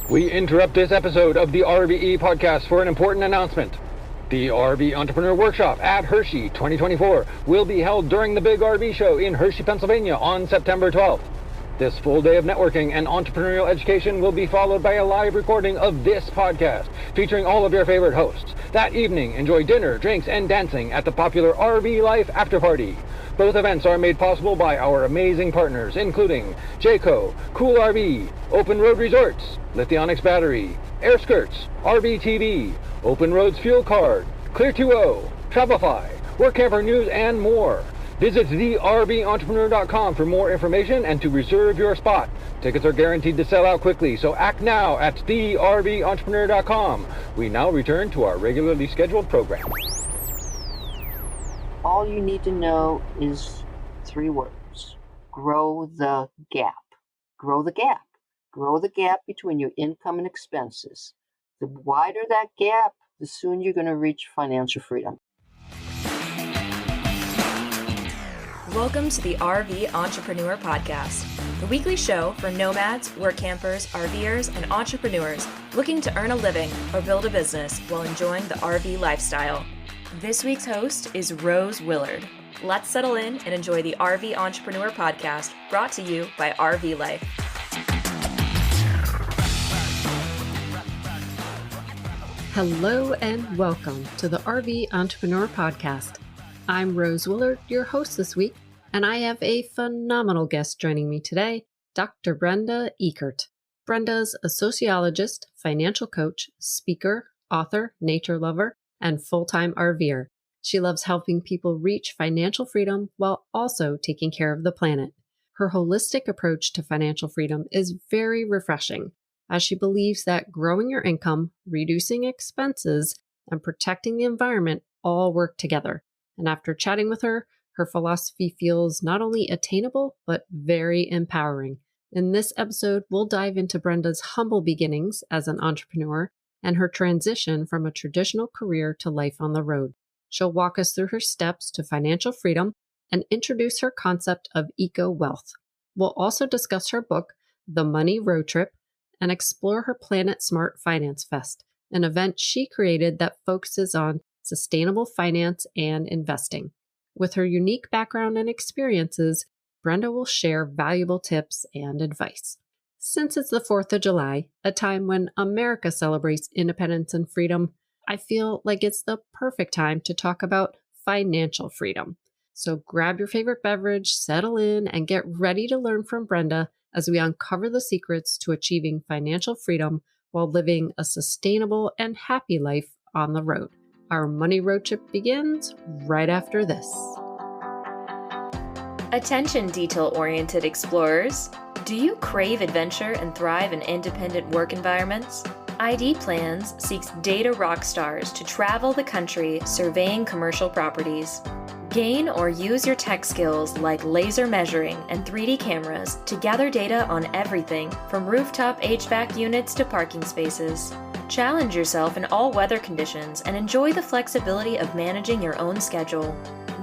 We interrupt this episode of the RVE podcast for an important announcement. The RV Entrepreneur Workshop at Hershey 2024 will be held during the Big RV Show in Hershey, Pennsylvania on September 12th. This full day of networking and entrepreneurial education will be followed by a live recording of this podcast featuring all of your favorite hosts. That evening, enjoy dinner, drinks, and dancing at the popular RV Life After Party. Both events are made possible by our amazing partners, including Jayco, Cool RV, Open Road Resorts, Lithionics Battery, Air Skirts, RV TV, Open Roads Fuel Card, Clear2O, Travelify, Work Camper News, and more. Visit therventrepreneur.com for more information and to reserve your spot. Tickets are guaranteed to sell out quickly, so act now at therventrepreneur.com. We now return to our regularly scheduled program. All you need to know is 3 words. Grow the gap. Grow the gap. Grow the gap between your income and expenses. The wider that gap, the sooner you're going to reach financial freedom. Welcome to the RV Entrepreneur Podcast, the weekly show for nomads, work campers, RVers, and entrepreneurs looking to earn a living or build a business while enjoying the RV lifestyle. This week's host is Rose Willard. Let's settle in and enjoy the RV Entrepreneur Podcast, brought to you by RV Life. Hello and welcome to the RV Entrepreneur Podcast. I'm Rose Willard, your host this week, and I have a phenomenal guest joining me today, Dr. Brenda Uekert. Brenda's a sociologist, financial coach, speaker, author, nature lover, and full-time RVer. She loves helping people reach financial freedom while also taking care of the planet. Her holistic approach to financial freedom is very refreshing, as she believes that growing your income, reducing expenses, and protecting the environment all work together. And after chatting with her, her philosophy feels not only attainable, but very empowering. In this episode, we'll dive into Brenda's humble beginnings as an entrepreneur and her transition from a traditional career to life on the road. She'll walk us through her steps to financial freedom and introduce her concept of eco-wealth. We'll also discuss her book, The Money Road Trip, and explore her Planet Smart Finance Fest, an event she created that focuses on sustainable finance and investing. With her unique background and experiences, Brenda will share valuable tips and advice. Since it's the 4th of July, a time when America celebrates independence and freedom, I feel like it's the perfect time to talk about financial freedom. So grab your favorite beverage, settle in, and get ready to learn from Brenda as we uncover the secrets to achieving financial freedom while living a sustainable and happy life on the road. Our money road trip begins right after this. Attention detail-oriented explorers. Do you crave adventure and thrive in independent work environments? ID Plans seeks data rock stars to travel the country surveying commercial properties. Gain or use your tech skills like laser measuring and 3D cameras to gather data on everything from rooftop HVAC units to parking spaces. Challenge yourself in all weather conditions and enjoy the flexibility of managing your own schedule.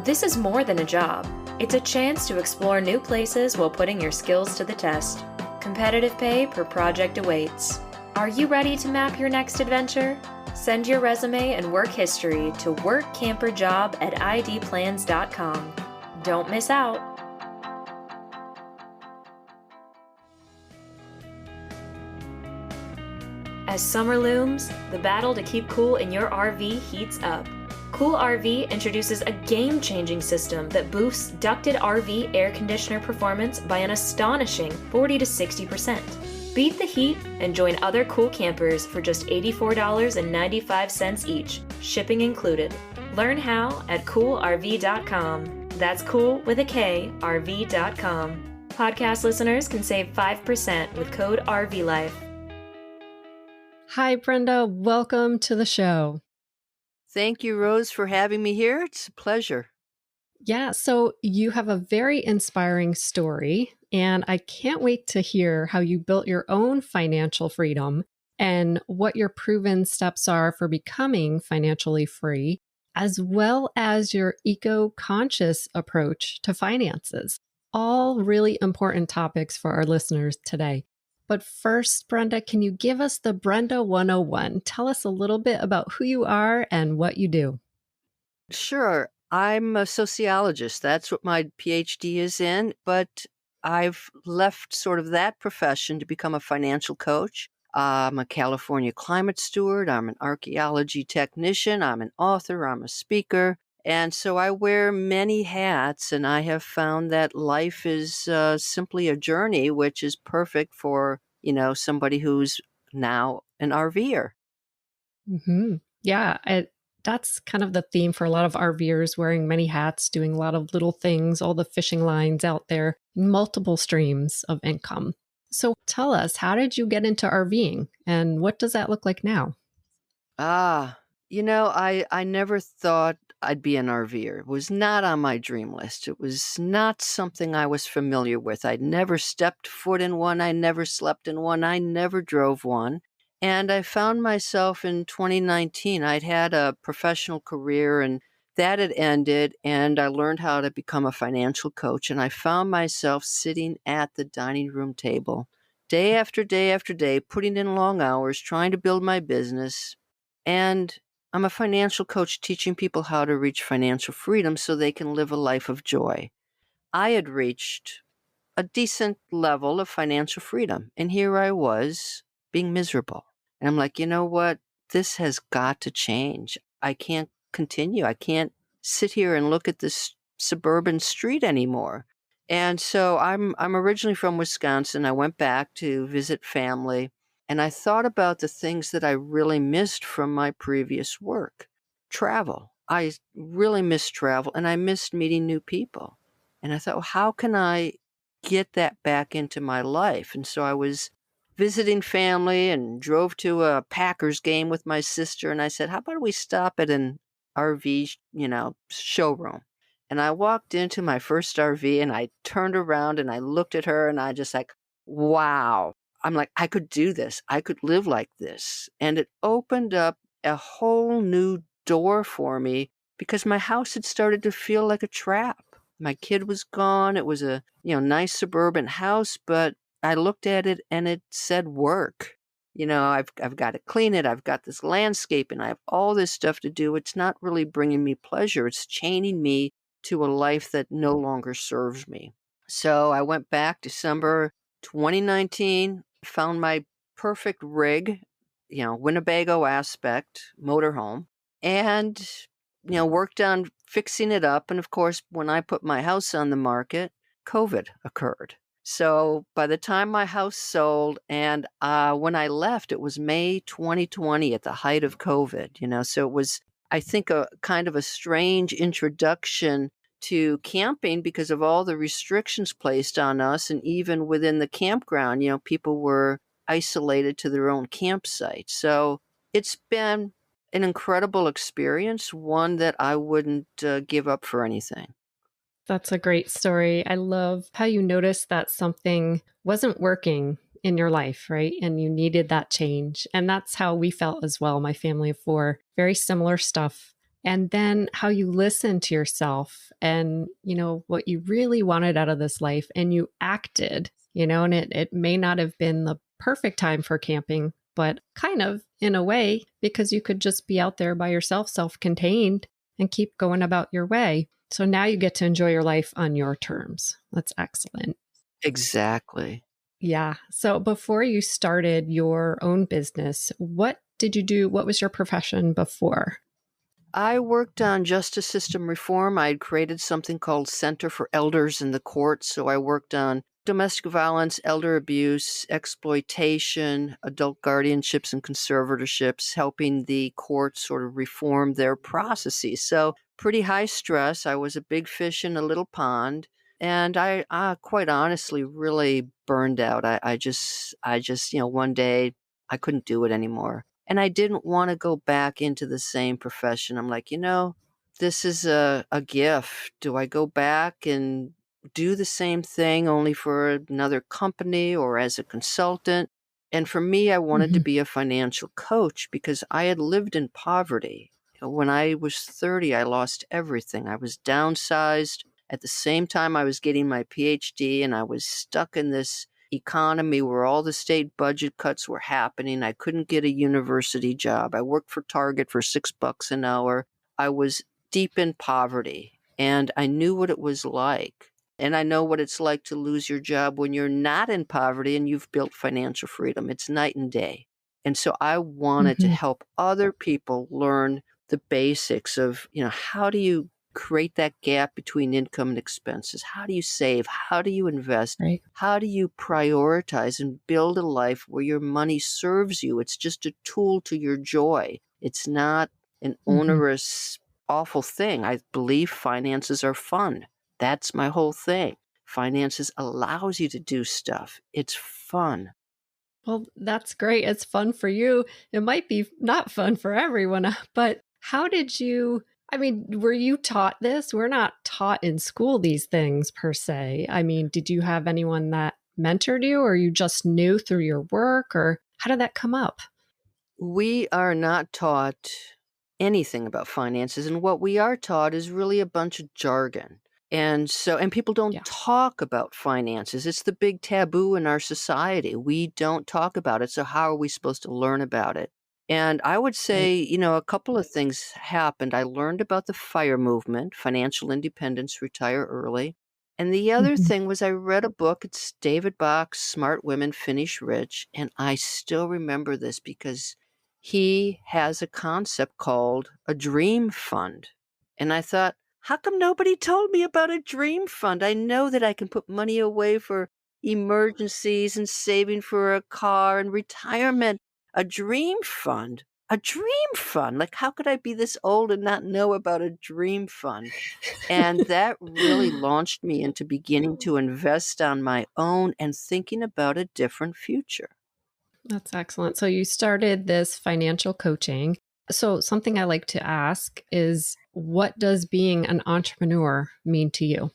This is more than a job. It's a chance to explore new places while putting your skills to the test. Competitive pay per project awaits. Are you ready to map your next adventure? Send your resume and work history to workcamperjob@idplans.com. Don't miss out. As summer looms, the battle to keep cool in your RV heats up. Cool RV introduces a game-changing system that boosts ducted RV air conditioner performance by an astonishing 40 to 60%. Beat the heat and join other cool campers for just $84.95 each, shipping included. Learn how at coolrv.com. That's cool with a K, rv.com. Podcast listeners can save 5% with code RVLife. Hi, Brenda. Welcome to the show. Thank you, Rose, for having me here. It's a pleasure. Yeah, so you have a very inspiring story, and I can't wait to hear how you built your own financial freedom and what your proven steps are for becoming financially free, as well as your eco-conscious approach to finances. All really important topics for our listeners today. But first, Brenda, can you give us the Brenda 101? Tell us a little bit about who you are and what you do. Sure. I'm a sociologist. That's what my PhD is in, but I've left sort of that profession to become a financial coach. I'm a California climate steward. I'm an archaeology technician. I'm an author. I'm a speaker. And so I wear many hats, and I have found that life is simply a journey, which is perfect for, somebody who's now an RVer. Yeah, that's kind of the theme for a lot of RVers, wearing many hats, doing a lot of little things, all the fishing lines out there, multiple streams of income. So tell us, how did you get into RVing and what does that look like now? I never thought I'd be an RVer. It was not on my dream list. It was not something I was familiar with. I'd never stepped foot in one. I never slept in one. I never drove one. And I found myself in 2019. I'd had a professional career and that had ended, and I learned how to become a financial coach. And I found myself sitting at the dining room table day after day after day, putting in long hours, trying to build my business. And I'm a financial coach teaching people how to reach financial freedom so they can live a life of joy. I had reached a decent level of financial freedom, and here I was being miserable. And I'm like, you know what? This has got to change. I can't continue. I can't sit here and look at this suburban street anymore. And so I'm originally from Wisconsin. I went back to visit family. And I thought about the things that I really missed from my previous work. Travel. I really missed travel, and I missed meeting new people. And I thought, well, how can I get that back into my life? And so I was visiting family and drove to a Packers game with my sister. And I said, how about we stop at an RV, showroom? And I walked into my first RV and I turned around and I looked at her and I just like, wow. I'm like, I could do this. I could live like this. And it opened up a whole new door for me because my house had started to feel like a trap. My kid was gone. It was a, nice suburban house, but I looked at it and it said work. I've got to clean it. I've got this landscape and I have all this stuff to do. It's not really bringing me pleasure. It's chaining me to a life that no longer serves me. So I went back December 2019, found my perfect rig, Winnebago Aspect motorhome, and, worked on fixing it up. And of course, when I put my house on the market, COVID occurred. So by the time my house sold and when I left, it was May 2020 at the height of COVID, so it was, I think, a kind of a strange introduction to camping because of all the restrictions placed on us. And even within the campground, people were isolated to their own campsite. So it's been an incredible experience, one that I wouldn't give up for anything. That's a great story. I love how you noticed that something wasn't working in your life, right? And you needed that change. And that's how we felt as well, my family of four, very similar stuff. And then how you listened to yourself and, what you really wanted out of this life and you acted, and it may not have been the perfect time for camping, but kind of in a way, because you could just be out there by yourself, self-contained, and keep going about your way. So now you get to enjoy your life on your terms. That's excellent. Exactly. Yeah. So before you started your own business, what did you do? What was your profession before? I worked on justice system reform. I had created something called Center for Elders in the Courts. So I worked on domestic violence, elder abuse, exploitation, adult guardianships and conservatorships, helping the courts sort of reform their processes. So pretty high stress. I was a big fish in a little pond. And I quite honestly really burned out. I just, one day I couldn't do it anymore. And I didn't want to go back into the same profession. I'm like, this is a gift. Do I go back and do the same thing only for another company or as a consultant? And for me, I wanted to be a financial coach because I had lived in poverty. When I was 30, I lost everything. I was downsized. At the same time, I was getting my PhD, and I was stuck in this economy where all the state budget cuts were happening. I couldn't get a university job. I worked for Target for $6 an hour. I was deep in poverty, and I knew what it was like. And I know what it's like to lose your job when you're not in poverty and you've built financial freedom. It's night and day. And so I wanted to help other people learn the basics of, how do you create that gap between income and expenses? How do you save? How do you invest? Right. How do you prioritize and build a life where your money serves you? It's just a tool to your joy. It's not an onerous, awful thing. I believe finances are fun. That's my whole thing. Finances allows you to do stuff. It's fun. Well, that's great. It's fun for you. It might be not fun for everyone, but how did you, were you taught this? We're not taught in school these things per se. Did you have anyone that mentored you, or you just knew through your work, or how did that come up? We are not taught anything about finances, and what we are taught is really a bunch of jargon. And people don't talk about finances. It's the big taboo in our society. We don't talk about it. So how are we supposed to learn about it? And I would say, a couple of things happened. I learned about the FIRE movement, financial independence, retire early. And the other thing was I read a book. It's David Bach's Smart Women Finish Rich. And I still remember this because he has a concept called a dream fund. And I thought, how come nobody told me about a dream fund? I know that I can put money away for emergencies and saving for a car and retirement. A dream fund? A dream fund? Like, how could I be this old and not know about a dream fund? And that really launched me into beginning to invest on my own and thinking about a different future. That's excellent. So you started this financial coaching. So something I like to ask is, what does being an entrepreneur mean to you?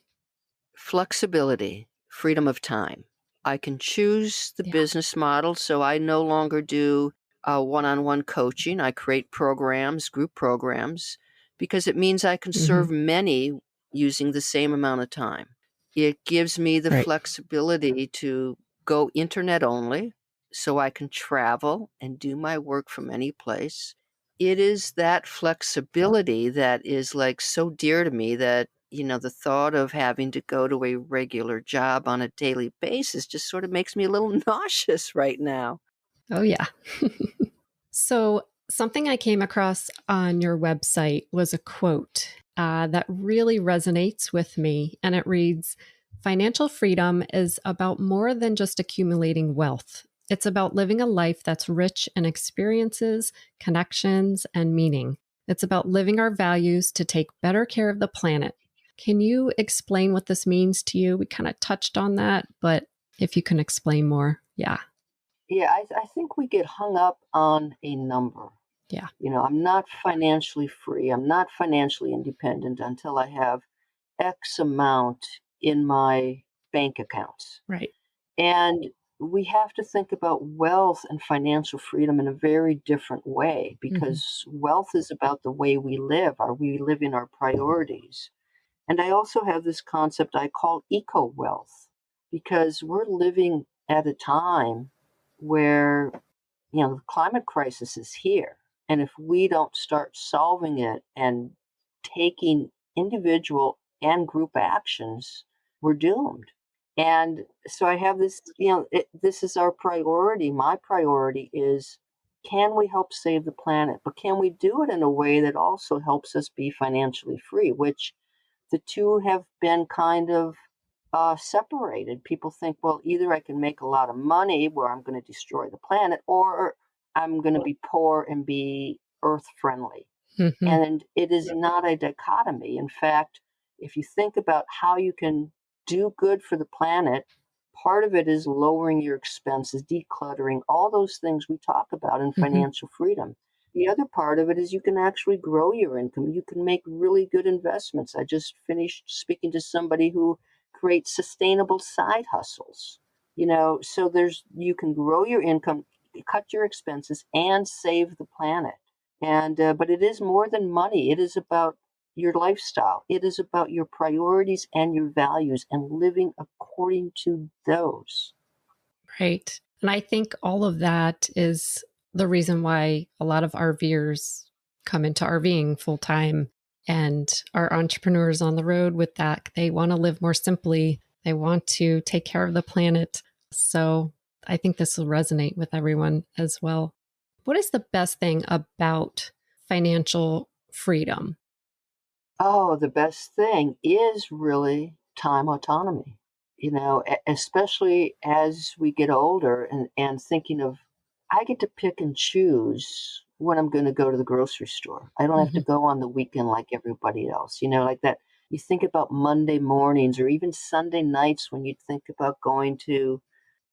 Flexibility, freedom of time. I can choose the business model, so I no longer do one-on-one coaching. I create programs, group programs, because it means I can serve many using the same amount of time. It gives me the flexibility to go internet only, so I can travel and do my work from any place. It is that flexibility that is like so dear to me that, the thought of having to go to a regular job on a daily basis just sort of makes me a little nauseous right now. Oh, yeah. So something I came across on your website was a quote that really resonates with me. And it reads, "Financial freedom is about more than just accumulating wealth. It's about living a life that's rich in experiences, connections, and meaning. It's about living our values to take better care of the planet." Can you explain what this means to you? We kind of touched on that, but if you can explain more. Yeah. Yeah, I think we get hung up on a number. Yeah. I'm not financially free. I'm not financially independent until I have X amount in my bank accounts. Right. And we have to think about wealth and financial freedom in a very different way, because wealth is about the way we live. Are we living our priorities? And I also have this concept I call eco-wealth, because we're living at a time where, the climate crisis is here. And if we don't start solving it and taking individual and group actions, we're doomed. And so I have this, this is our priority. My priority is, can we help save the planet? But can we do it in a way that also helps us be financially free, which the two have been kind of separated. People think, well, either I can make a lot of money where I'm going to destroy the planet, or I'm going to be poor and be earth friendly. And it is not a dichotomy. In fact, if you think about how you can do good for the planet, part of it is lowering your expenses, decluttering, all those things we talk about in financial freedom. The other part of it is you can actually grow your income. You can make really good investments. I just finished speaking to somebody who creates sustainable side hustles. So you can grow your income, cut your expenses, and save the planet. And but it is more than money. It is about your lifestyle. It is about your priorities and your values and living according to those. Right. And I think all of that is the reason why a lot of RVers come into RVing full time and are entrepreneurs on the road with that. They want to live more simply. They want to take care of the planet. So I think this will resonate with everyone as well. What is the best thing about financial freedom? Oh, the best thing is really time autonomy, especially as we get older and thinking of, I get to pick and choose when I'm going to go to the grocery store. I don't have to go on the weekend like everybody else, like that. You think about Monday mornings or even Sunday nights when you think about going to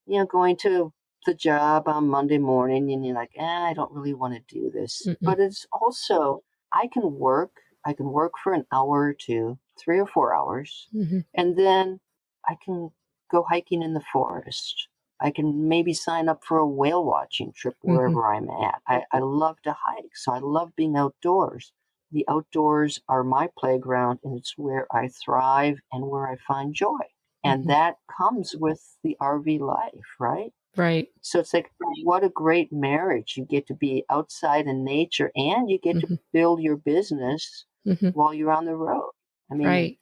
the job on Monday morning and you're like, I don't really want to do this. Mm-mm. But it's also, I can work for an hour or two, 3 or 4 hours, and then I can go hiking in the forest. I can maybe sign up for a whale watching trip wherever I'm at. I love to hike, so I love being outdoors. The outdoors are my playground, and it's where I thrive and where I find joy. And that comes with the RV life, right? Right. So it's like, what a great marriage. You get to be outside in nature and you get to build your business while you're on the road. I mean, right.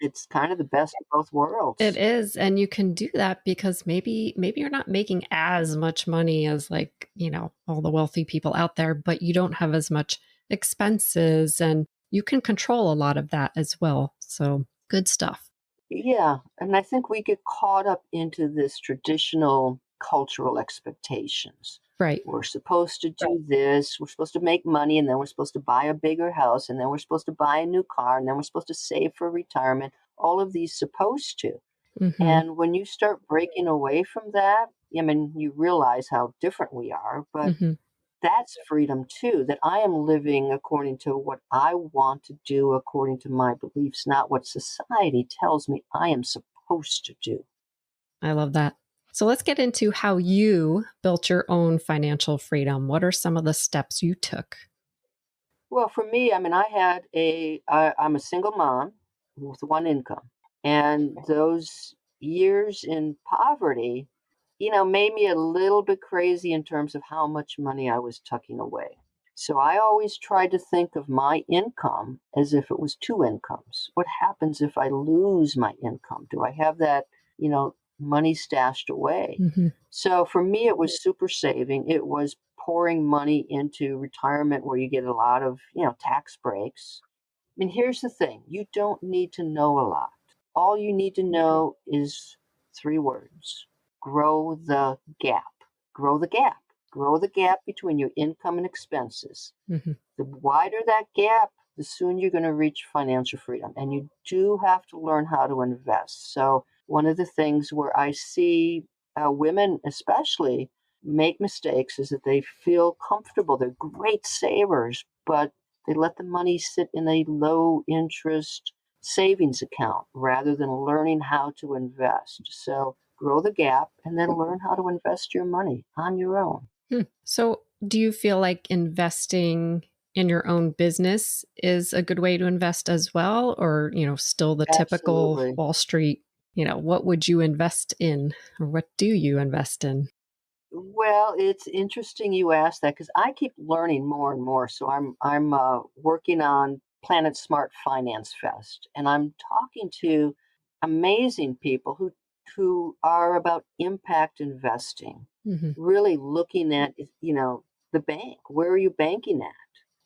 It's kind of the best of both worlds. It is. And you can do that because maybe you're not making as much money as all the wealthy people out there, but you don't have as much expenses and you can control a lot of that as well. So good stuff. Yeah. And I think we get caught up into this traditional cultural expectations. Right. We're supposed to do this. We're supposed to make money, and then we're supposed to buy a bigger house, and then we're supposed to buy a new car, and then we're supposed to save for retirement. All of these supposed to. And when you start breaking away from that, I mean, you realize how different we are, but that's freedom too, that I am living according to what I want to do, according to my beliefs, not what society tells me I am supposed to do. I love that. So let's get into how you built your own financial freedom. What are some of the steps you took? Well, for me, I mean, I'm a single mom with one income. And those years in poverty, made me a little bit crazy in terms of how much money I was tucking away. So I always tried to think of my income as if it was two incomes. What happens if I lose my income? Do I have that, money stashed away? So for me, it was super saving. It was pouring money into retirement where you get a lot of, tax breaks. I mean, here's the thing. You don't need to know a lot. All you need to know is 3 words. Grow the gap. Grow the gap. Grow the gap between your income and expenses. The wider that gap, the sooner you're going to reach financial freedom. And you do have to learn how to invest. So one of the things where I see women especially make mistakes is that they feel comfortable. They're great savers, but they let the money sit in a low interest savings account rather than learning how to invest. So grow the gap and then learn how to invest your money on your own. So do you feel like investing in your own business is a good way to invest as well? Or, still the typical Absolutely. Wall Street, what would you invest in or what do you invest in? Well, it's interesting you asked that because I keep learning more and more. So I'm working on Planet Smart Finance Fest, and I'm talking to amazing people who are about impact investing, really looking at the bank. Where are you banking at?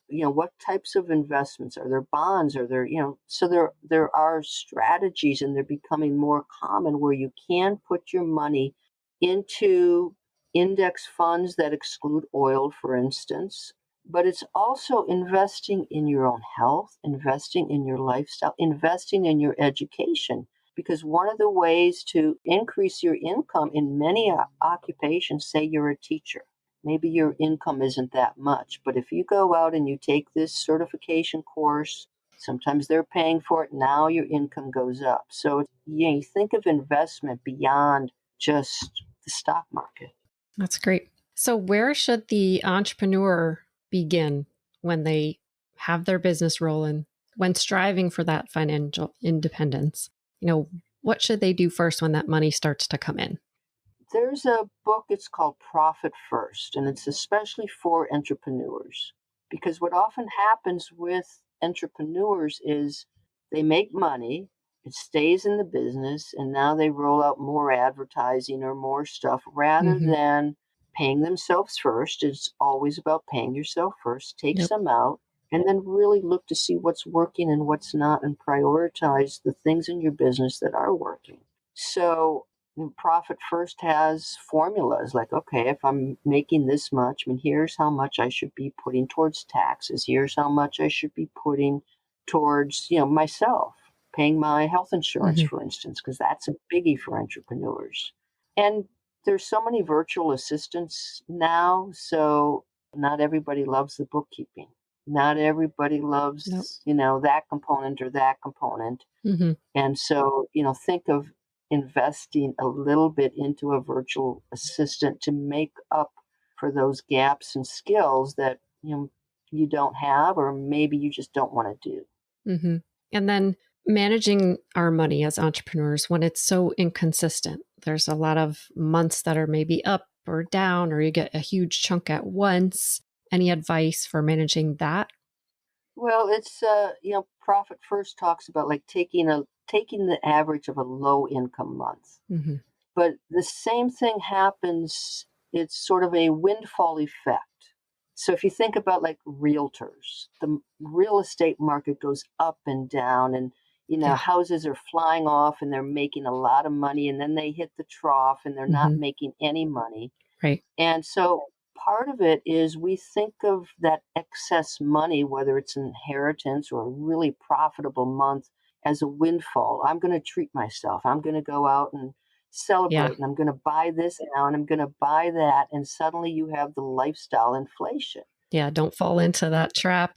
What types of investments are there? Bonds? Are there So there are strategies, and they're becoming more common where you can put your money into index funds that exclude oil, for instance. But it's also investing in your own health, investing in your lifestyle, investing in your education. Because one of the ways to increase your income in many occupations, say you're a teacher, maybe your income isn't that much. But if you go out and you take this certification course, sometimes they're paying for it. Now your income goes up. So you think of investment beyond just the stock market. That's great. So where should the entrepreneur begin when they have their business rolling? when striving for that financial independence, what should they do first when that money starts to come in? There's a book, it's called Profit First, and it's especially for entrepreneurs. Because what often happens with entrepreneurs is they make money, it stays in the business, and now they roll out more advertising or more stuff rather Mm-hmm. than paying themselves first. It's always about paying yourself first, take Yep. some out, and then really look to see what's working and what's not and prioritize the things in your business that are working. So Profit First has formulas like, okay, if I'm making this much, here's how much I should be putting towards taxes. Here's how much I should be putting towards, myself, paying my health insurance, Mm-hmm. for instance, because that's a biggie for entrepreneurs. And there's so many virtual assistants now, so not everybody loves the bookkeeping. Not everybody loves, Nope. that component or that component. Mm-hmm. And so, think of investing a little bit into a virtual assistant to make up for those gaps and skills that, you don't have, or maybe you just don't want to do. Mm-hmm. And then managing our money as entrepreneurs when it's so inconsistent. There's a lot of months that are maybe up or down, or you get a huge chunk at once. Any advice for managing that? Well, it's Profit First talks about like taking the average of a low income month. Mm-hmm. But the same thing happens, it's sort of a windfall effect. So if you think about like realtors, the real estate market goes up and down, and Yeah. houses are flying off and they're making a lot of money, and then they hit the trough and they're not Mm-hmm. making any money. Right. And so part of it is we think of that excess money, whether it's an inheritance or a really profitable month, as a windfall. I'm going to treat myself. I'm going to go out and Yeah. celebrate, and I'm going to buy this now and I'm going to buy that. And suddenly you have the lifestyle inflation. Yeah. Don't fall into that trap.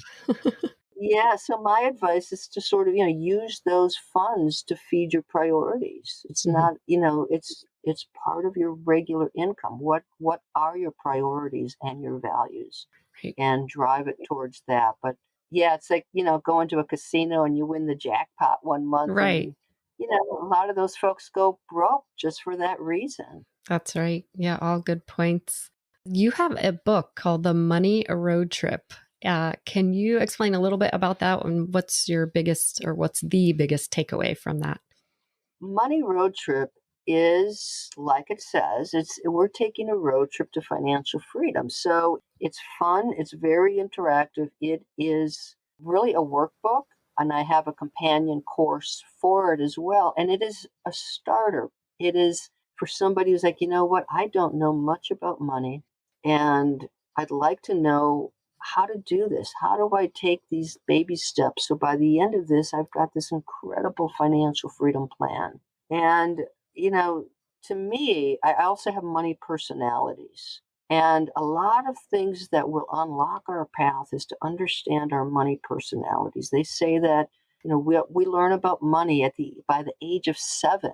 Yeah, so my advice is to sort of, use those funds to feed your priorities. It's Mm-hmm. not, it's part of your regular income. What are your priorities and your values? Right. And drive it towards that. But yeah, it's like, going to a casino and you win the jackpot one month, Right. and a lot of those folks go broke just for that reason. That's right. Yeah. All good points. You have a book called The Money Road Trip. Can you explain a little bit about that, and what's the biggest takeaway from that? Money Road Trip is, like it says, we're taking a road trip to financial freedom. So it's fun, it's very interactive. It is really a workbook, and I have a companion course for it as well. And it is a starter. It is for somebody who's like, you know what, I don't know much about money, and I'd like to know how to do this. How do I take these baby steps? So by the end of this, I've got this incredible financial freedom plan. And, to me, I also have money personalities. And a lot of things that will unlock our path is to understand our money personalities. They say that, we learn about money by the age of 7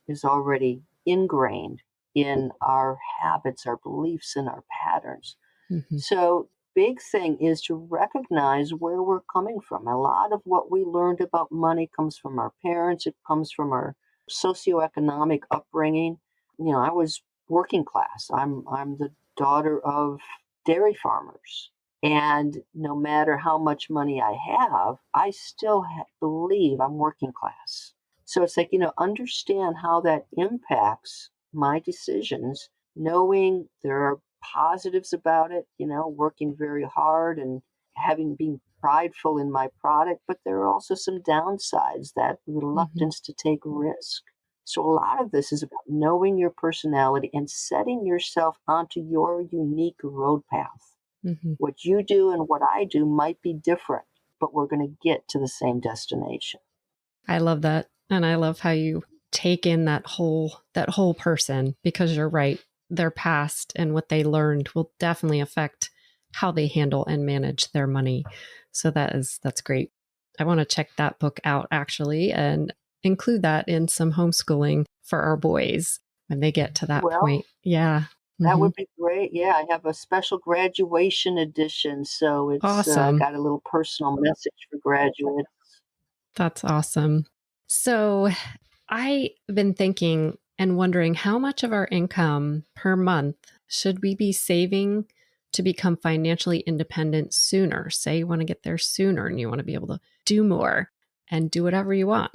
is already ingrained in our habits, our beliefs, and our patterns. Mm-hmm. So big thing is to recognize where we're coming from. A lot of what we learned about money comes from our parents. It comes from our socioeconomic upbringing. I was working class. I'm the daughter of dairy farmers. And no matter how much money I have, I still believe I'm working class. So it's like, understand how that impacts my decisions, knowing there are positives about it, working very hard and being prideful in my product, but there are also some downsides, that reluctance to take risk. So a lot of this is about knowing your personality and setting yourself onto your unique road path. Mm-hmm. What you do and what I do might be different, but we're going to get to the same destination. I love that. And I love how you take in that whole person, because you're right. Their past and what they learned will definitely affect how they handle and manage their money. So that's great. I want to check that book out actually, and include that in some homeschooling for our boys when they get to that point. Yeah. That would be great. Yeah, I have a special graduation edition. So it's awesome. got a little personal message for graduates. That's awesome. So I've been thinking and wondering how much of our income per month should we be saving to become financially independent sooner? Say you want to get there sooner and you want to be able to do more and do whatever you want.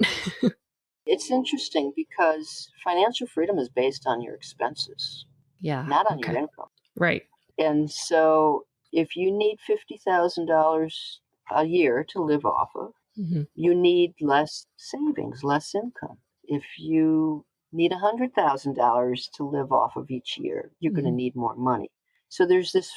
It's interesting because financial freedom is based on your expenses, Yeah. not on your Okay. income. Right. And so if you need $50,000 a year to live off of, Mhm. you need less savings, less income. If you need $100,000 to live off of each year, you're going to Mhm. need more money. So there's this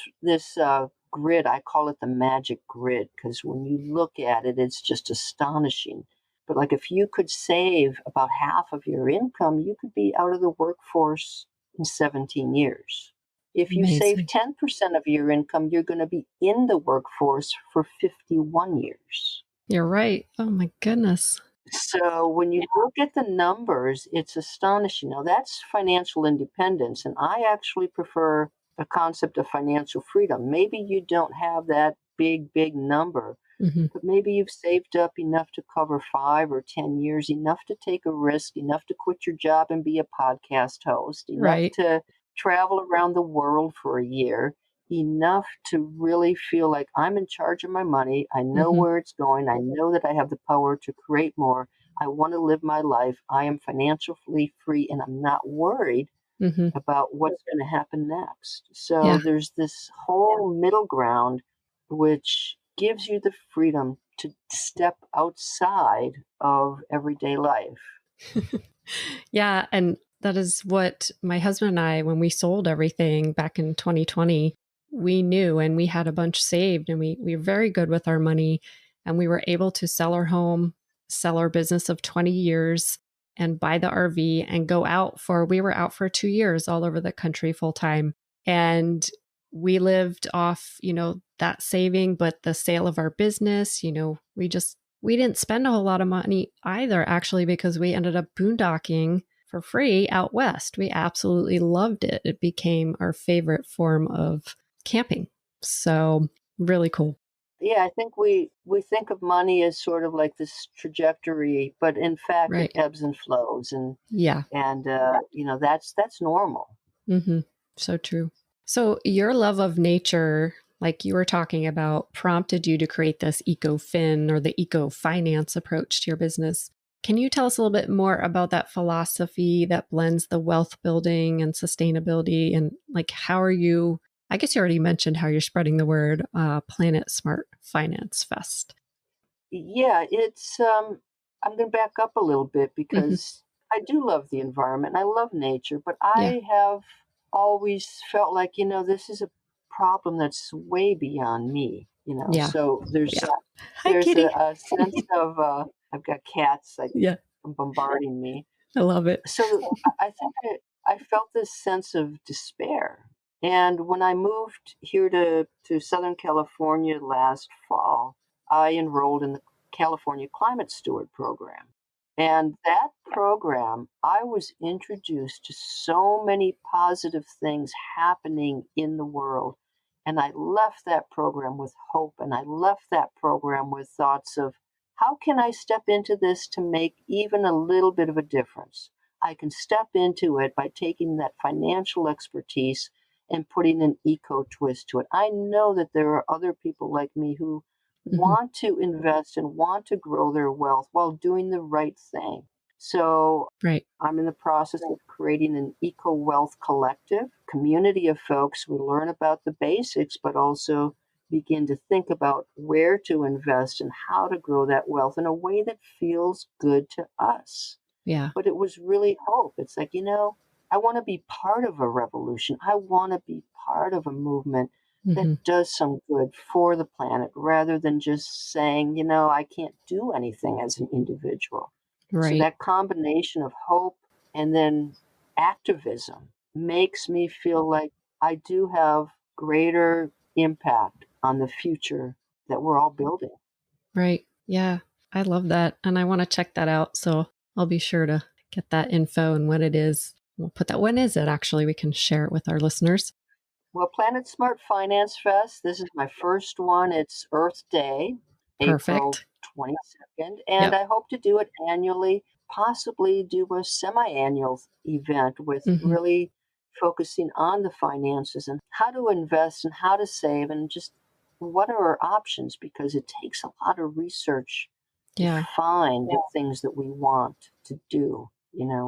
grid. I call it the magic grid because when you look at it, it's just astonishing. But like if you could save about half of your income, you could be out of the workforce in 17 years. If you save Amazing. 10% of your income, you're going to be in the workforce for 51 years. You're right. Oh my goodness. So when you look at the numbers, it's astonishing. Now, that's financial independence, and I actually prefer the concept of financial freedom. Maybe you don't have that big number, Mhm. but maybe you've saved up enough to cover 5 or 10 years, enough to take a risk, enough to quit your job and be a podcast host, enough Right. to travel around the world for a year, enough to really feel like I'm in charge of my money. I know Mhm. where it's going. I know that I have the power to create more. I want to live my life. I am financially free and I'm not worried Mhm. about what's going to happen next. So Yeah. there's this whole middle ground which gives you the freedom to step outside of everyday life. Yeah. And that is what my husband and I, when we sold everything back in 2020, we knew and we had a bunch saved and we were very good with our money. And we were able to sell our home, sell our business of 20 years and buy the RV and we were out for 2 years all over the country full time. And we lived off, that saving, but the sale of our business, we didn't spend a whole lot of money either, actually, because we ended up boondocking for free out west. We absolutely loved it. It became our favorite form of camping. So, really cool. Yeah, I think we think of money as sort of like this trajectory, but in fact it Right. ebbs and flows, and Yeah. that's normal. Mm-hmm. So true. So, your love of nature, like you were talking about, prompted you to create this eco-fin or the eco-finance approach to your business. Can you tell us a little bit more about that philosophy that blends the wealth building and sustainability? And like, I guess you already mentioned how you're spreading the word Planet Smart Finance Fest. Yeah, it's I'm going to back up a little bit Hmm. because I do love the environment and I love nature, but Yeah. I have always felt like, this is a problem that's way beyond me, Yeah. So Yeah. Hi, there's kitty. a sense of I've got cats like Yeah. bombarding me. I love it. So I think I felt this sense of despair. And when I moved here to Southern California last fall, I enrolled in the California Climate Steward program. And that program, I was introduced to so many positive things happening in the world. And I left that program with hope. And I left that program with thoughts of how can I step into this to make even a little bit of a difference? I can step into it by taking that financial expertise and putting an eco twist to it. I know that there are other people like me who Hmm. want to invest and want to grow their wealth while doing the right thing. So Right. I'm in the process of creating an eco wealth collective, community of folks. We learn about the basics, but also begin to think about where to invest and how to grow that wealth in a way that feels good to us. Yeah. But it was really hope. It's like, I want to be part of a revolution. I want to be part of a movement that Hmm. does some good for the planet rather than just saying, I can't do anything as an individual. So Right. that combination of hope and then activism makes me feel like I do have greater impact on the future that we're all building. Right. Yeah. I love that. And I want to check that out. So I'll be sure to get that info and what it is. We'll put that. When is it actually? We can share it with our listeners. Well, Planet Smart Finance Fest, this is my first one. It's Earth Day, April Perfect. 22nd. And Yep. I hope to do it annually, possibly do a semi-annual event with Hmm. really focusing on the finances and how to invest and how to save and just what are our options, because it takes a lot of research to Yeah. find the things that we want to do.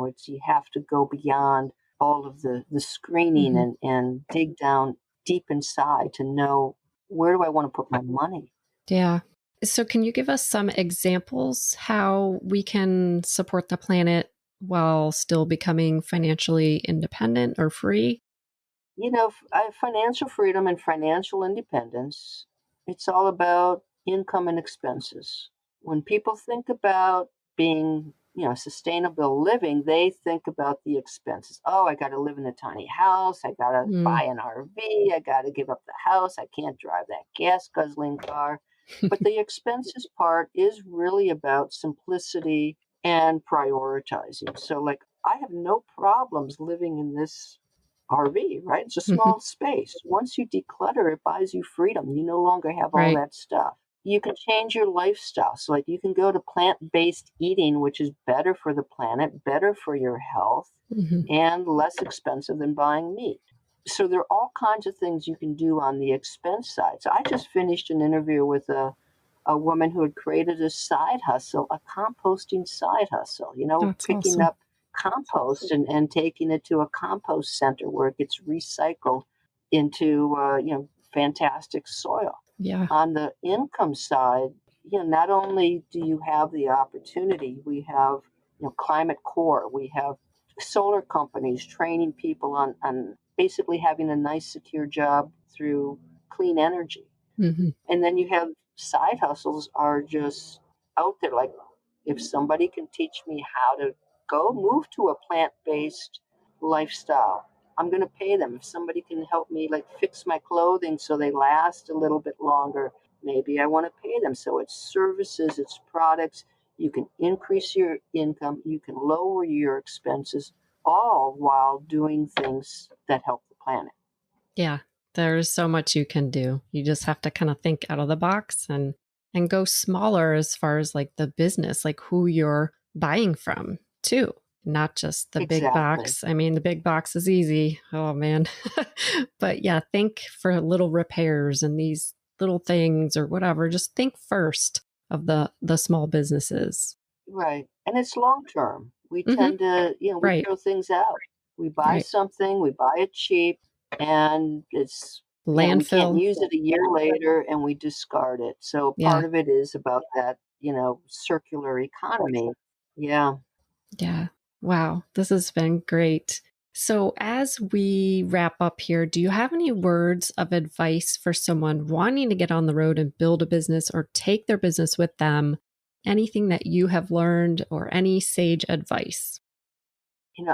It's you have to go beyond all of the screening Hmm. and dig down deep inside to know, where do I want to put my money? Yeah. So, can you give us some examples how we can support the planet while still becoming financially independent or free? Financial freedom and financial independence, it's all about income and expenses. When people think about being, sustainable living, they think about the expenses. Oh, I got to live in a tiny house. I got to Mm. buy an RV. I got to give up the house. I can't drive that gas guzzling car. But the expenses part is really about simplicity and prioritizing. So, like, I have no problems living in this RV, right? It's a Hmm. small space. Once you declutter, it buys you freedom. You no longer have all Right. that stuff. You can change your lifestyle. So, like, you can go to plant-based eating, which is better for the planet, better for your health, Hmm. and less expensive than buying meat. So there are all kinds of things you can do on the expense side. So I just finished an interview with a woman who had created a side hustle, a composting side hustle, That's picking awesome. up compost and taking it to a compost center where it gets recycled into, fantastic soil. Yeah. On the income side, not only do you have the opportunity, we have, Climate Core, we have solar companies training people on basically having a nice, secure job through clean energy. Hmm. And then you have side hustles are just out there. Like, if somebody can teach me how to go move to a plant-based lifestyle, I'm going to pay them. If somebody can help me like fix my clothing so they last a little bit longer, maybe I want to pay them. So it's services, it's products. You can increase your income, you can lower your expenses, all while doing things that help the planet. Yeah. There's so much you can do. You just have to kind of think out of the box and go smaller as far as like the business, like who you're buying from too, not just the big Exactly. box. I mean, the big box is easy. Oh man. But yeah, think for little repairs and these little things or whatever. Just think first of the small businesses. Right. And it's long term. We Hmm. tend to, we Right. throw things out. We buy Right. something, we buy it cheap, and it's, we can't Landfill. use it a year later and we discard it. So part Yeah. of it is about that, circular economy. Yeah. Yeah. Wow. This has been great. So, as we wrap up here, do you have any words of advice for someone wanting to get on the road and build a business or take their business with them? Anything that you have learned or any sage advice?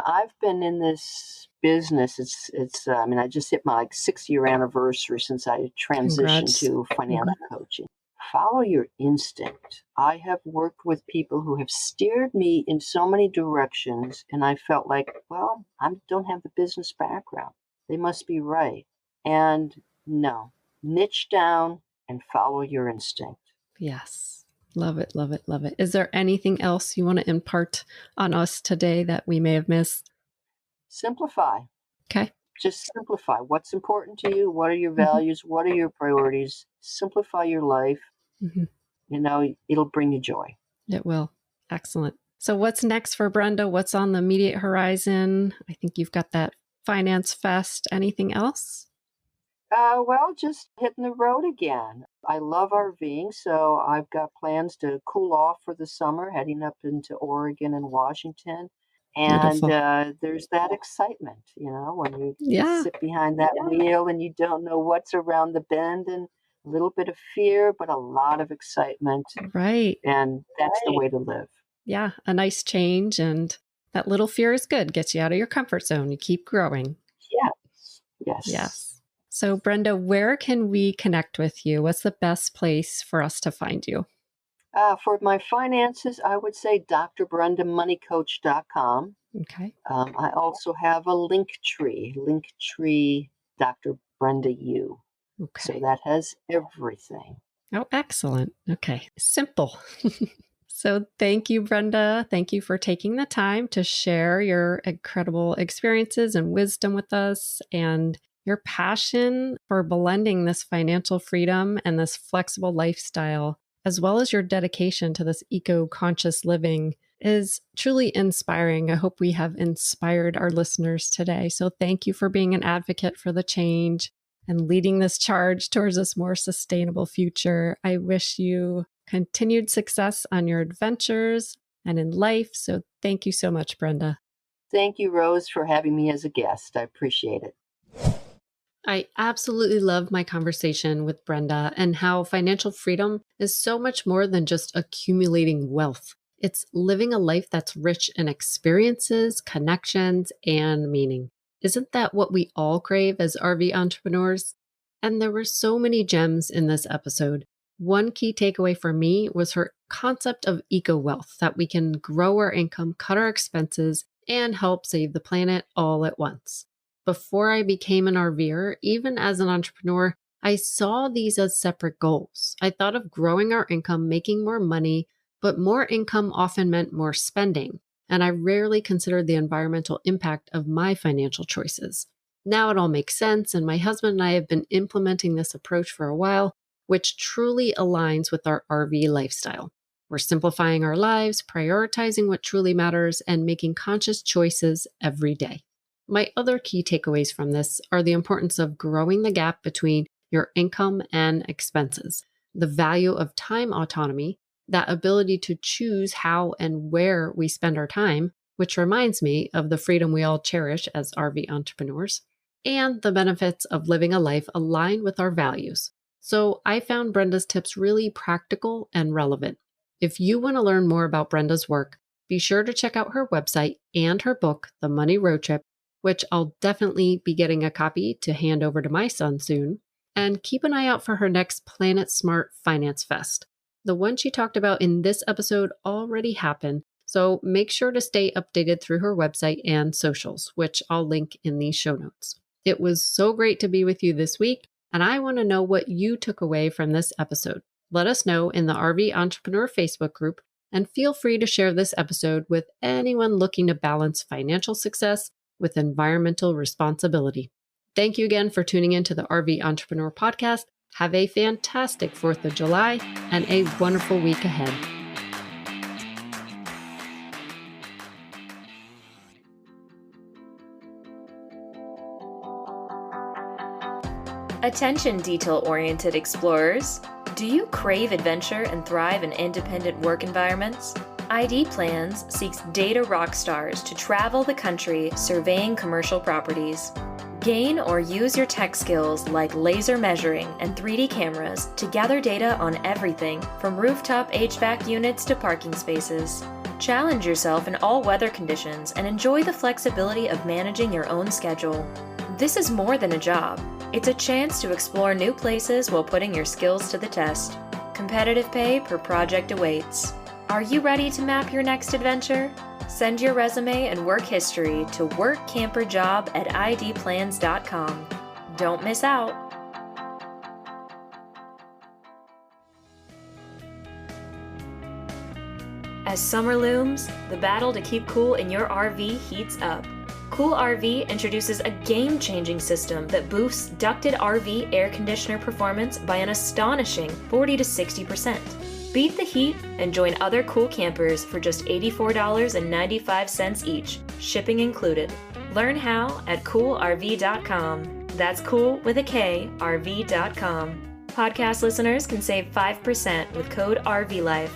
I've been in this business. I mean, I just hit my like 6 year anniversary since I transitioned Congrats. to financial Mhm. coaching. Follow your instinct. I have worked with people who have steered me in so many directions, and I felt like, well, I don't have the business background. They must be right. And no, niche down and follow your instinct. Yes. Love it. Love it. Love it. Is there anything else you want to impart on us today that we may have missed? Simplify. Okay. Just simplify. What's important to you? What are your Hmm. values? What are your priorities? Simplify your life. Hmm. It'll bring you joy. It will. Excellent. So, what's next for Brenda? What's on the immediate horizon? I think you've got that finance fest. Anything else? Well, just hitting the road again. I love RVing, so I've got plans to cool off for the summer, heading up into Oregon and Washington. And Beautiful. there's that excitement, when you Yeah. sit behind that wheel and you don't know what's around the bend, and a little bit of fear, but a lot of excitement. Right. And that's the way to live. Yeah. A nice change. And that little fear is good. Gets you out of your comfort zone. You keep growing. Yes. Yes. Yes. So, Brenda, where can we connect with you? What's the best place for us to find you? For my finances, I would say drbrendamoneycoach.com. Okay. I also have a Linktree, Dr. Brenda U. So Okay. that has everything. Oh, excellent. Okay. Simple. So thank you, Brenda. Thank you for taking the time to share your incredible experiences and wisdom with us and your passion for blending this financial freedom and this flexible lifestyle, as well as your dedication to this eco-conscious living is truly inspiring. I hope we have inspired our listeners today. So thank you for being an advocate for the change and leading this charge towards this more sustainable future. I wish you continued success on your adventures and in life. So thank you so much, Brenda. Thank you, Rose, for having me as a guest. I appreciate it. I absolutely love my conversation with Brenda and how financial freedom is so much more than just accumulating wealth. It's living a life that's rich in experiences, connections, and meaning. Isn't that what we all crave as RV entrepreneurs? And there were so many gems in this episode. One key takeaway for me was her concept of eco-wealth, that we can grow our income, cut our expenses, and help save the planet all at once. Before I became an RVer, even as an entrepreneur, I saw these as separate goals. I thought of growing our income, making more money, but more income often meant more spending, and I rarely considered the environmental impact of my financial choices. Now it all makes sense, and my husband and I have been implementing this approach for a while, which truly aligns with our RV lifestyle. We're simplifying our lives, prioritizing what truly matters, and making conscious choices every day. My other key takeaways from this are the importance of growing the gap between your income and expenses, the value of time autonomy, that ability to choose how and where we spend our time, which reminds me of the freedom we all cherish as RV entrepreneurs, and the benefits of living a life aligned with our values. So I found Brenda's tips really practical and relevant. If you want to learn more about Brenda's work, be sure to check out her website and her book, The Money Road Trip, which I'll definitely be getting a copy to hand over to my son soon. And keep an eye out for her next Planet Smart Finance Fest. The one she talked about in this episode already happened, so make sure to stay updated through her website and socials, which I'll link in these show notes. It was so great to be with you this week, and I want to know what you took away from this episode. Let us know in the RV Entrepreneur Facebook group, and feel free to share this episode with anyone looking to balance financial success with environmental responsibility. Thank you again for tuning in to the RV Entrepreneur Podcast. Have a fantastic 4th of July and a wonderful week ahead. Attention detail-oriented explorers. Do you crave adventure and thrive in independent work environments? ID Plans seeks data rock stars to travel the country surveying commercial properties. Gain or use your tech skills like laser measuring and 3D cameras to gather data on everything from rooftop HVAC units to parking spaces. Challenge yourself in all weather conditions and enjoy the flexibility of managing your own schedule. This is more than a job. It's a chance to explore new places while putting your skills to the test. Competitive pay per project awaits. Are you ready to map your next adventure? Send your resume and work history to workcamperjob@idplans.com. Don't miss out. As summer looms, the battle to keep cool in your RV heats up. Cool RV introduces a game-changing system that boosts ducted RV air conditioner performance by an astonishing 40 to 60%. Beat the heat and join other cool campers for just $84.95 each, shipping included. Learn how at coolrv.com. That's cool with a K, rv.com. Podcast listeners can save 5% with code RVLife.